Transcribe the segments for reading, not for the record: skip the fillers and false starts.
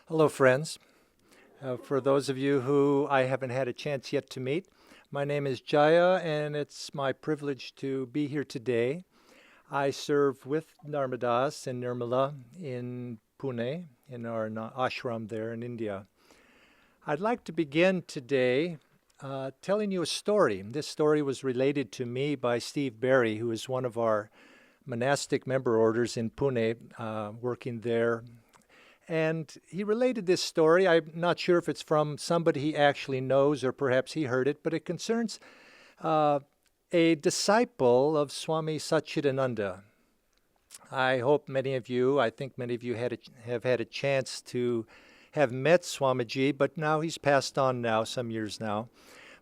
Hello, friends. For those of you who I haven't had a chance yet to meet, my name is Jaya, and it's my privilege to be here today. I serve with Narmadas and Nirmala in Pune, in our ashram there in India. I'd like to begin today telling you a story. This story was related to me by Steve Berry, who is one of our monastic member orders in Pune, working there. And he related this story. I'm not sure if it's from somebody he actually knows or perhaps he heard it, but it concerns uh, a disciple of Swami Satchidananda. I hope I think many of you have had a chance to have met Swamiji, but now he's passed on now, some years now.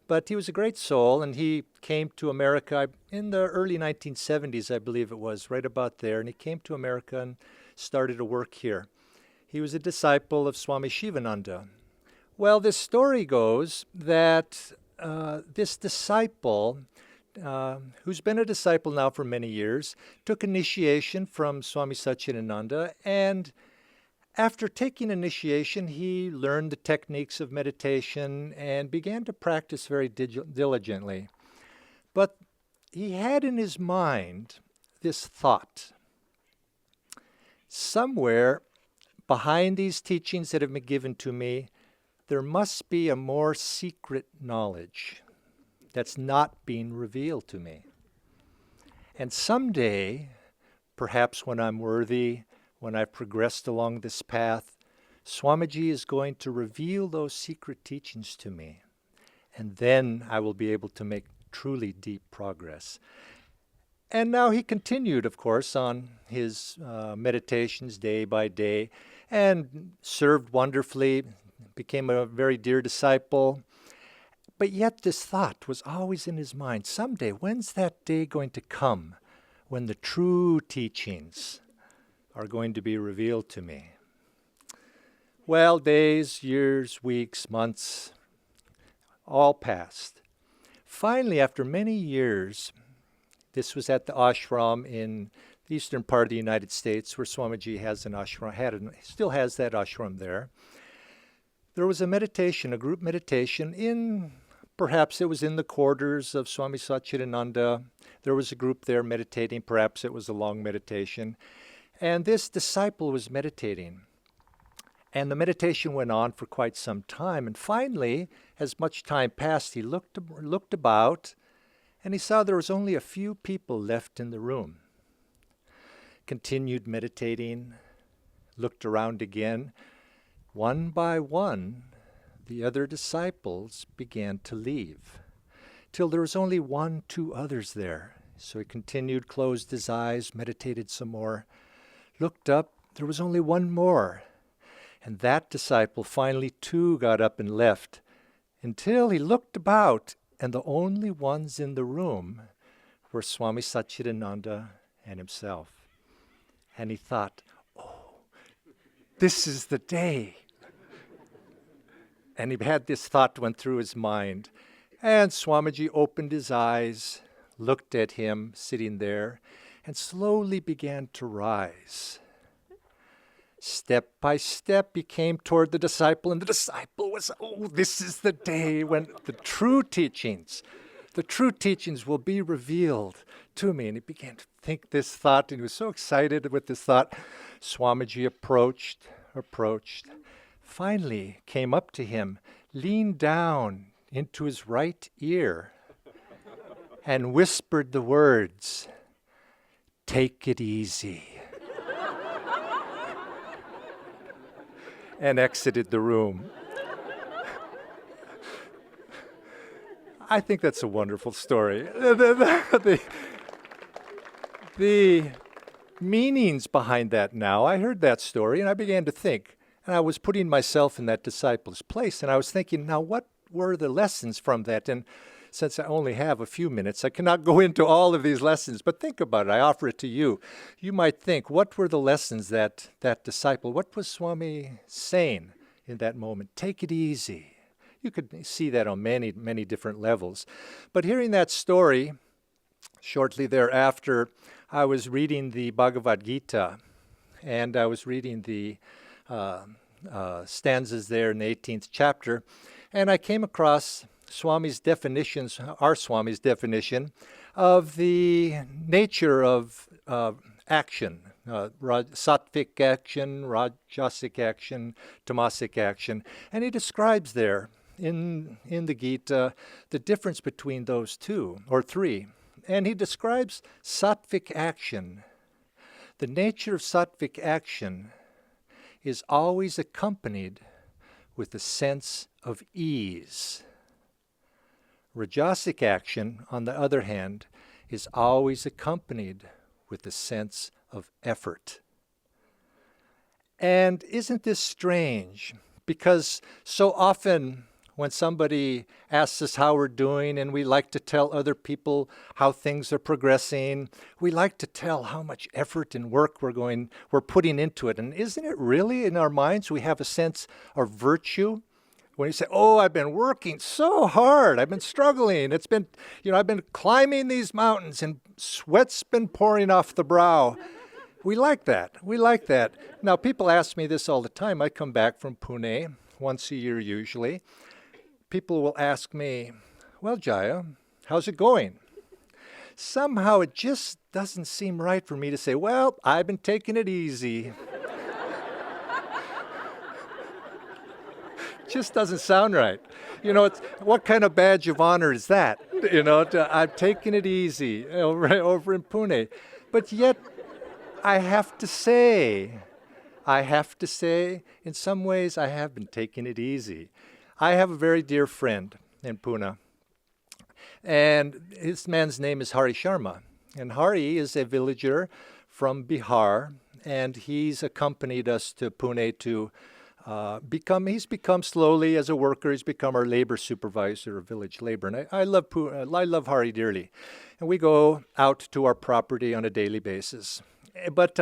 But he was a great soul, and he came to America in the early 1970s, I believe it was, right about there. And he came to America and started to work here. He was a disciple of Swami Shivananda. Well, this story goes that this disciple, who's been a disciple now for many years, took initiation from Swami Satchidananda, and after taking initiation, he learned the techniques of meditation and began to practice very diligently. But he had in his mind this thought. Somewhere behind these teachings that have been given to me, there must be a more secret knowledge that's not being revealed to me. And someday, perhaps when I'm worthy, when I've progressed along this path, Swamiji is going to reveal those secret teachings to me. And then I will be able to make truly deep progress. And now he continued, of course, on his meditations day by day and served wonderfully, became a very dear disciple. But yet this thought was always in his mind, someday, when's that day going to come when the true teachings are going to be revealed to me? Well, days, years, weeks, months, all passed. Finally, after many years, this was at the ashram in the eastern part of the United States where Swamiji has an ashram, still has that ashram there. There was a meditation, a group meditation perhaps it was in the quarters of Swami Satchidananda. There was a group there meditating, perhaps it was a long meditation. And this disciple was meditating. And the meditation went on for quite some time. And finally, as much time passed, he looked about, and he saw there was only a few people left in the room. Continued meditating, looked around again. One by one, the other disciples began to leave, till there was only 2 others there. So he continued, closed his eyes, meditated some more, looked up, there was only one more. And that disciple finally too got up and left, until he looked about, and the only ones in the room were Swami Satchidananda and himself. And he thought, oh, this is the day. And he had this thought went through his mind. And Swamiji opened his eyes, looked at him sitting there, and slowly began to rise. Step by step, he came toward the disciple, and the disciple was, oh, this is the day when the true teachings will be revealed to me. And he began to think this thought, and he was so excited with this thought. Swamiji approached, finally came up to him, leaned down into his right ear, and whispered the words, "Take it easy," and exited the room. I think that's a wonderful story. The meanings behind that now, I heard that story and I began to think, and I was putting myself in that disciple's place, and I was thinking, now what were the lessons from that? And since I only have a few minutes, I cannot go into all of these lessons, but think about it. I offer it to you. You might think, what were the lessons that disciple, what was Swami saying in that moment? Take it easy. You could see that on many, many different levels. But hearing that story, shortly thereafter, I was reading the Bhagavad Gita, and I was reading the stanzas there in the 18th chapter, and I came across Swami's definitions, our Swami's definition of the nature of action, sattvic action, rajasic action, tamasic action, and he describes there in the Gita the difference between those two, or three. And he describes sattvic action. The nature of sattvic action is always accompanied with a sense of ease. Rajasic action, on the other hand, is always accompanied with a sense of effort. And isn't this strange? Because so often when somebody asks us how we're doing and we like to tell other people how things are progressing, we like to tell how much effort and work we're putting into it. And isn't it really in our minds we have a sense of virtue? When you say, oh, I've been working so hard, I've been struggling, it's been, I've been climbing these mountains and sweat's been pouring off the brow. We like that. We like that. Now, people ask me this all the time. I come back from Pune once a year usually. People will ask me, well, Jaya, how's it going? Somehow it just doesn't seem right for me to say, well, I've been taking it easy. Just doesn't sound right. What kind of badge of honor is that? I'm taking it easy over in Pune. But yet, I have to say, in some ways, I have been taking it easy. I have a very dear friend in Pune, and his man's name is Hari Sharma. And Hari is a villager from Bihar, and he's accompanied us to Pune to he's become slowly as a worker, he's become our labor supervisor of village labor. And I love Hari dearly. And we go out to our property on a daily basis. But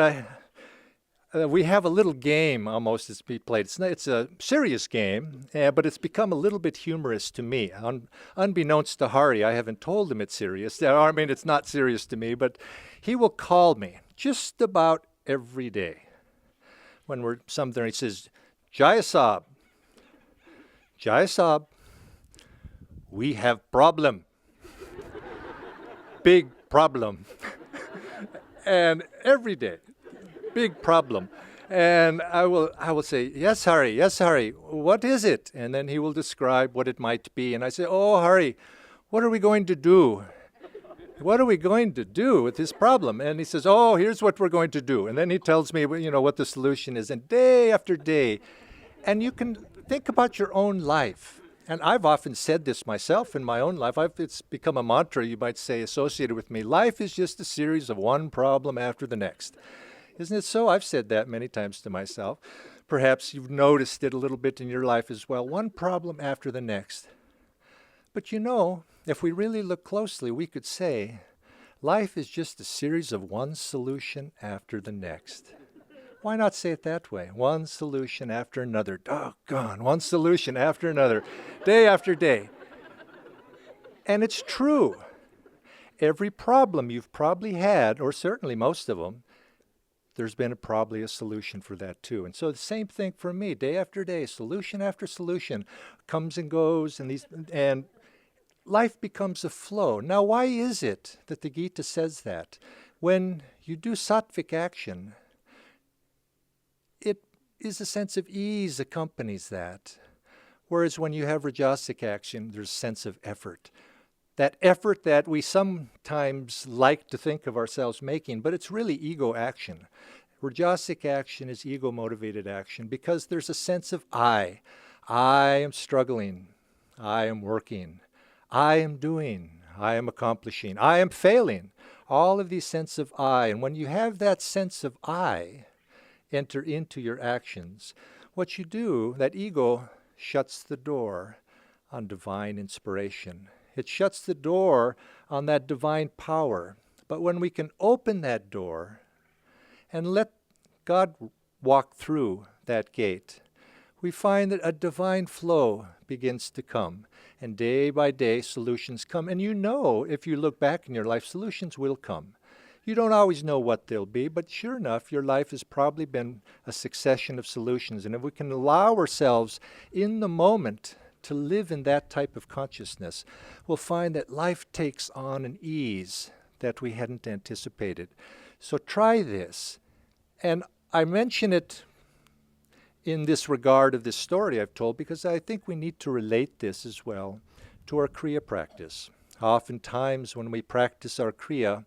we have a little game almost that's being played. It's a serious game, but it's become a little bit humorous to me. Unbeknownst to Hari, I haven't told him it's serious. I mean, it's not serious to me, but he will call me just about every day when we're somewhere. He says, Jaya Saab, we have problem. Big problem. And every day, big problem. And I will say, yes, Hari, what is it? And then he will describe what it might be. And I say, oh, Hari, what are we going to do? What are we going to do with this problem? And he says, oh, here's what we're going to do. And then he tells me, what the solution is. And day after day, and you can think about your own life. And I've often said this myself in my own life. It's become a mantra, you might say, associated with me. Life is just a series of one problem after the next. Isn't it so? I've said that many times to myself. Perhaps you've noticed it a little bit in your life as well. One problem after the next. But if we really look closely, we could say, life is just a series of one solution after the next. Why not say it that way? One solution after another. Doggone, one solution after another, day after day. And it's true. Every problem you've probably had, or certainly most of them, there's been probably a solution for that too. And so the same thing for me, day after day, solution after solution comes and goes, and life becomes a flow. Now, why is it that the Gita says that? When you do sattvic action, it is a sense of ease accompanies that. Whereas when you have rajasic action, there's a sense of effort. That effort that we sometimes like to think of ourselves making, but it's really ego action. Rajasic action is ego-motivated action because there's a sense of I. I am struggling. I am working. I am doing. I am accomplishing. I am failing. All of these sense of I. And when you have that sense of I enter into your actions, what you do, that ego shuts the door on divine inspiration. It shuts the door on that divine power. But when we can open that door and let God walk through that gate, we find that a divine flow begins to come. And day by day, solutions come. And if you look back in your life, solutions will come. You don't always know what they'll be, but sure enough, your life has probably been a succession of solutions. And if we can allow ourselves in the moment to live in that type of consciousness, we'll find that life takes on an ease that we hadn't anticipated. So try this. And I mention it in this regard of this story I've told because I think we need to relate this as well to our Kriya practice. Oftentimes when we practice our Kriya,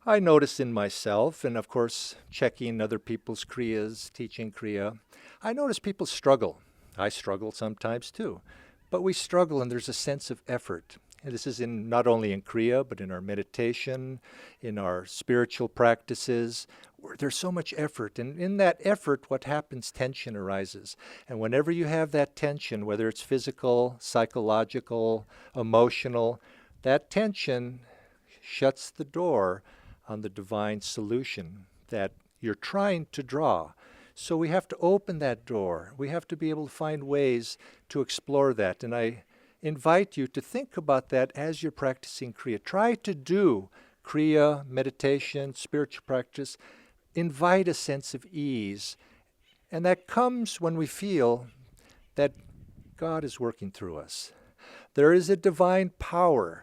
I notice in myself, and of course checking other people's Kriyas, teaching Kriya, I notice people struggle. I struggle sometimes too. But we struggle and there's a sense of effort. And this is in not only in Kriya, but in our meditation, in our spiritual practices, where there's so much effort. And in that effort, what happens? Tension arises. And whenever you have that tension, whether it's physical, psychological, emotional, that tension shuts the door on the divine solution that you're trying to draw. So we have to open that door. We have to be able to find ways to explore that. And I invite you to think about that as you're practicing Kriya. Try to do Kriya, meditation, spiritual practice. Invite a sense of ease. And that comes when we feel that God is working through us. There is a divine power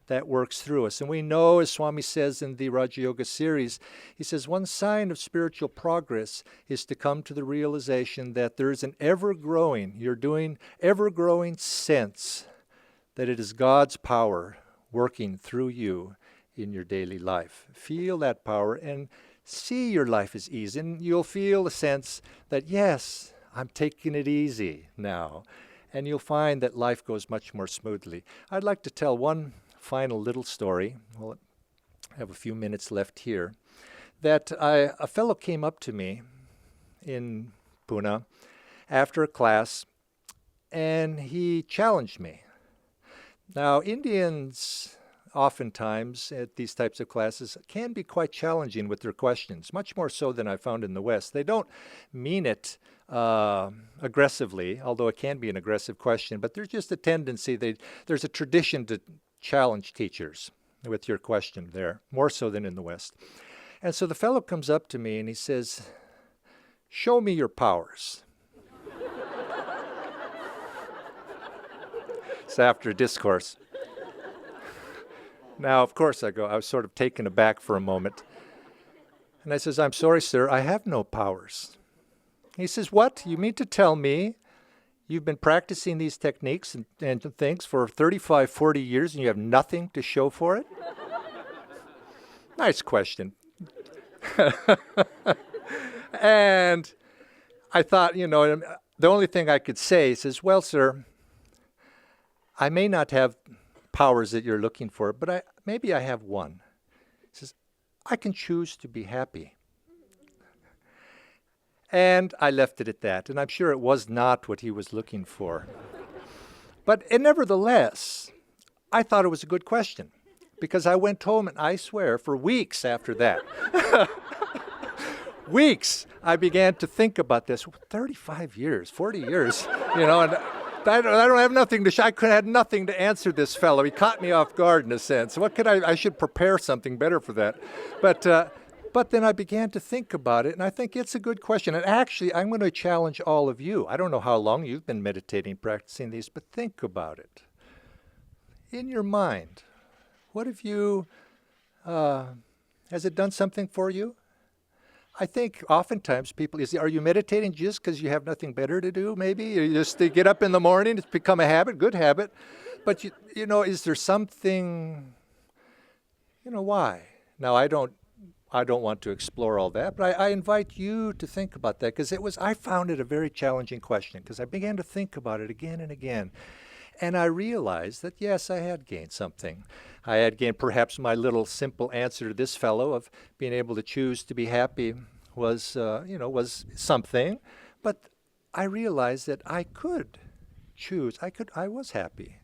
that works through us. And we know, as Swami says in the Raja Yoga series, he says one sign of spiritual progress is to come to the realization that there is an ever-growing sense that it is God's power working through you in your daily life. Feel that power and see your life as easy. And you'll feel a sense that, yes, I'm taking it easy now. And you'll find that life goes much more smoothly. I'd like to tell one final little story. Well, I have a few minutes left here. That a fellow came up to me in Pune after a class, and he challenged me. Now, Indians oftentimes at these types of classes can be quite challenging with their questions, much more so than I found in the West. They don't mean it aggressively, although it can be an aggressive question, but there's just a tendency, there's a tradition to challenge teachers with your question there, more so than in the West. And so the fellow comes up to me and he says, "Show me your powers." It's after a discourse. Now, of course, I was sort of taken aback for a moment. And I says, "I'm sorry, sir, I have no powers." He says, "What? You mean to tell me you've been practicing these techniques and things for 35, 40 years and you have nothing to show for it?" Nice question. And I thought, the only thing I could say is, "Well, sir, I may not have powers that you're looking for, but maybe I have one." He says, "I can choose to be happy." And I left it at that, and I'm sure it was not what he was looking for. But nevertheless, I thought it was a good question, because I went home and I swear for weeks after that, weeks, I began to think about this. 35 years, 40 years, and I don't have nothing to I had nothing to answer this fellow. He caught me off guard in a sense. What could I should prepare something better for that. But then I began to think about it, and I think it's a good question. And actually, I'm going to challenge all of you. I don't know how long you've been meditating, practicing these, but think about it. In your mind, what have you, has it done something for you? I think oftentimes people, are you meditating just because you have nothing better to do, maybe? You just to get up in the morning, it's become a habit, good habit. But, is there something, why? Now, I don't want to explore all that, but I invite you to think about that, because I found it a very challenging question, because I began to think about it again and again. And I realized that, yes, I had gained something. I had gained perhaps my little simple answer to this fellow of being able to choose to be happy was something. But I realized that I could choose. I was happy,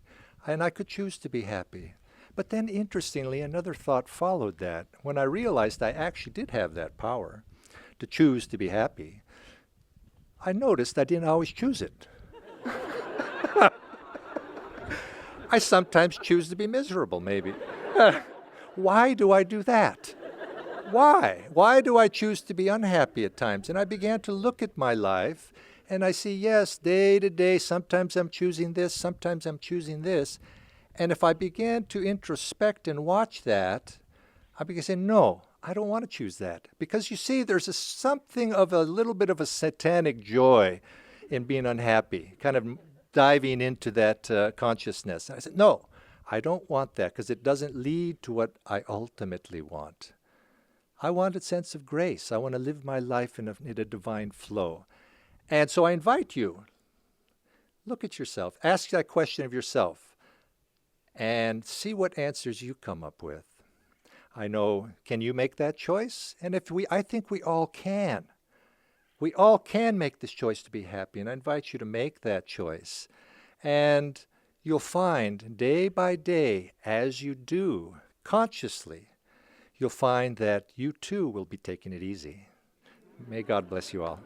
and I could choose to be happy. But then, interestingly, another thought followed that. When I realized I actually did have that power to choose to be happy, I noticed I didn't always choose it. I sometimes choose to be miserable, maybe. Why do I do that? Why? Why do I choose to be unhappy at times? And I began to look at my life and I see, yes, day to day, sometimes I'm choosing this, sometimes I'm choosing this. And if I began to introspect and watch that, I began to say, no, I don't want to choose that. Because you see, there's something of a little bit of a satanic joy in being unhappy, kind of diving into that consciousness. And I said, no, I don't want that because it doesn't lead to what I ultimately want. I want a sense of grace. I want to live my life in a divine flow. And so I invite you, look at yourself, ask that question of yourself, and see what answers you come up with. I know, can you make that choice? And I think we all can. We all can make this choice to be happy, and I invite you to make that choice. And you'll find day by day, as you do, consciously, you'll find that you too will be taking it easy. May God bless you all.